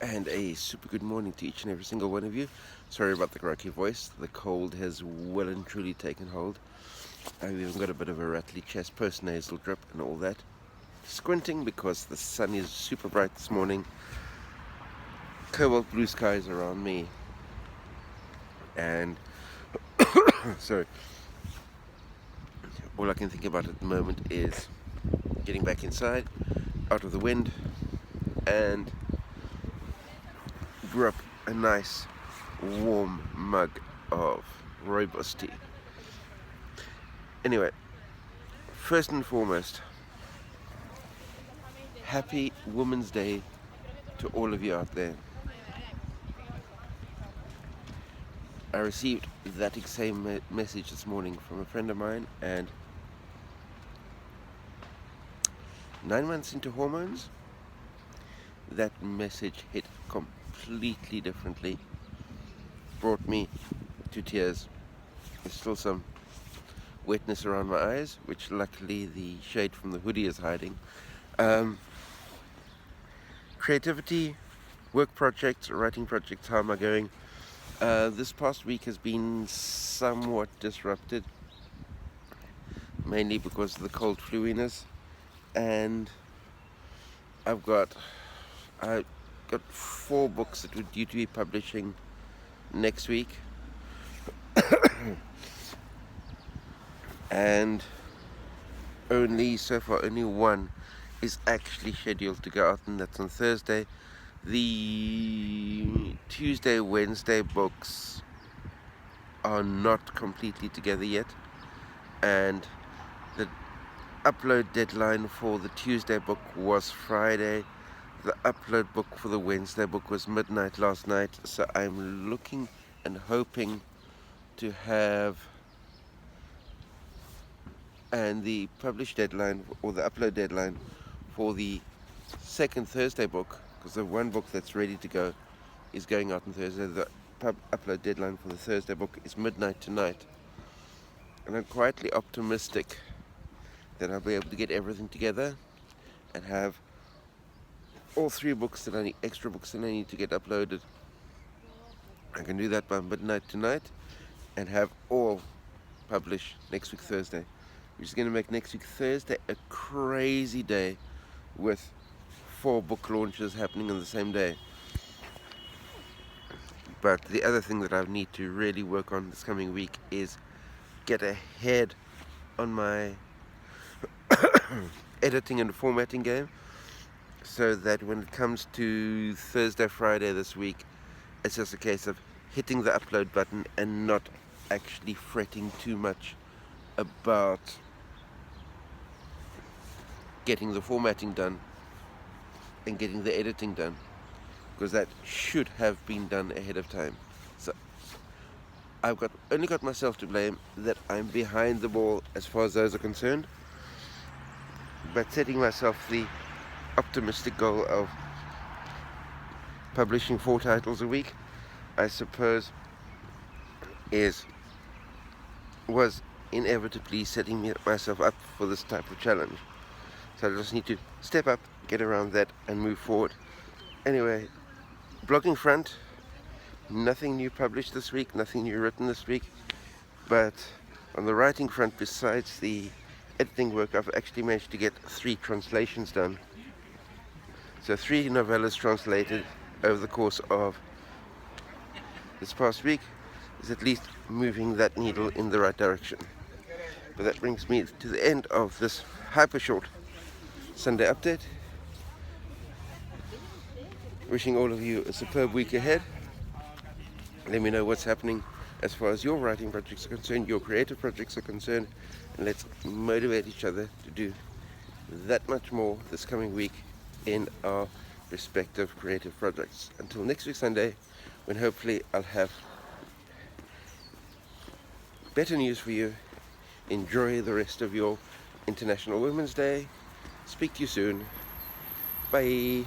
And a super good morning to each and every single one of you. Sorry about the croaky voice. The cold has well and truly taken hold. I've even got a bit of a rattly chest, post-nasal drip and all that. Squinting because the sun is super bright this morning. Cobalt blue skies around me. And, sorry, all I can think about at the moment is getting back inside, out of the wind, and brew up a nice warm mug of rooibos tea. Anyway, first and foremost, happy Women's Day to all of you out there. I received that same message this morning from a friend of mine, and 9 months into hormones, that message hit completely differently. Brought me to tears. There's still some wetness around my eyes, which luckily the shade from the hoodie is hiding. Creativity, work projects, writing projects, how am I going? This past week has been somewhat disrupted, mainly because of the cold fluiness, and I've got 4 books that were due to be publishing next week, and so far only one is actually scheduled to go out, and that's on Thursday. The Tuesday, Wednesday books are not completely together yet, and the upload deadline for the Tuesday book was Friday. The upload book for the Wednesday book was midnight last night, so I'm looking and hoping to have, and the publish deadline or the upload deadline for the second Thursday book, because the one book that's ready to go is going out on Thursday. The upload deadline for the Thursday book is midnight tonight, and I'm quietly optimistic that I'll be able to get everything together and have all 3 books that I need, extra books that I need to get uploaded. I can do that by midnight tonight and have all published next week Thursday, which is going to make next week Thursday a crazy day with 4 book launches happening on the same day. But the other thing that I need to really work on this coming week is get ahead on my editing and formatting game, so that when it comes to Thursday, Friday this week, it's just a case of hitting the upload button and not actually fretting too much about getting the formatting done and getting the editing done, because that should have been done ahead of time. So I've only got myself to blame that I'm behind the ball as far as those are concerned, but setting myself the optimistic goal of publishing 4 titles a week, I suppose, was inevitably setting myself up for this type of challenge. So I just need to step up, get around that, and move forward. Anyway, blogging front, nothing new published this week, nothing new written this week, but on the writing front, besides the editing work, I've actually managed to get 3 translations done. So 3 novellas translated over the course of this past week is at least moving that needle in the right direction. But that brings me to the end of this hyper short Sunday update. Wishing all of you a superb week ahead. Let me know what's happening as far as your writing projects are concerned, your creative projects are concerned, and let's motivate each other to do that much more this coming week in our respective creative projects. Until next week Sunday, when hopefully I'll have better news for you. Enjoy the rest of your International Women's Day. Speak to you soon. Bye.